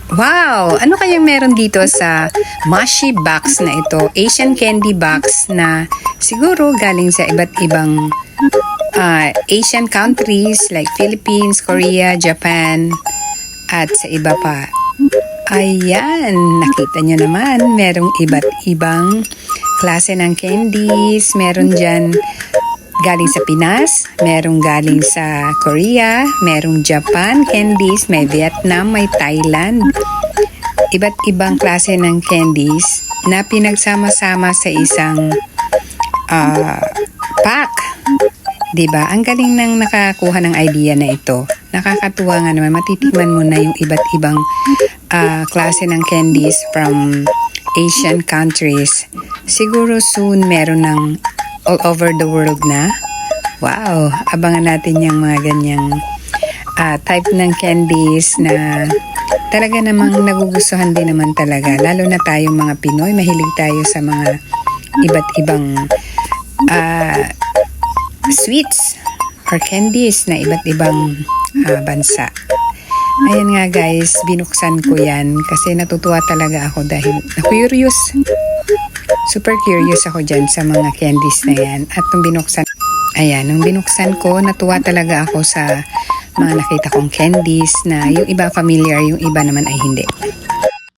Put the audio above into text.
Wow! Ano kayang meron dito sa Moshi box na ito? Asian candy box na siguro galing sa iba't ibang Asian countries like Philippines, Korea, Japan, at sa iba pa. Ayan, nakita nyo naman, merong iba't ibang klase ng candies. Meron dyan galing sa Pinas, merong galing sa Korea, merong Japan candies, may Vietnam, may Thailand. Iba't ibang klase ng candies na pinagsama-sama sa isang pack. Diba? Ang galing nang nakakuha ng idea na ito. Nakakatuwa nga naman, matitikman mo na yung iba't ibang klase ng candies from Asian countries. Siguro soon meron ng all over the world na. Wow! Abangan natin yung mga ganyang type ng candies na talaga namang nagugustuhan din naman talaga. Lalo na tayong mga Pinoy, mahilig tayo sa mga iba't ibang sweets or candies na iba't ibang bansa. Ayan nga guys, binuksan ko yan kasi natutuwa talaga ako dahil na-curious. Super curious ako dyan sa mga candies na yan. At nung binuksan ko, natuwa talaga ako sa mga nakita kong candies na yung iba familiar, yung iba naman ay hindi.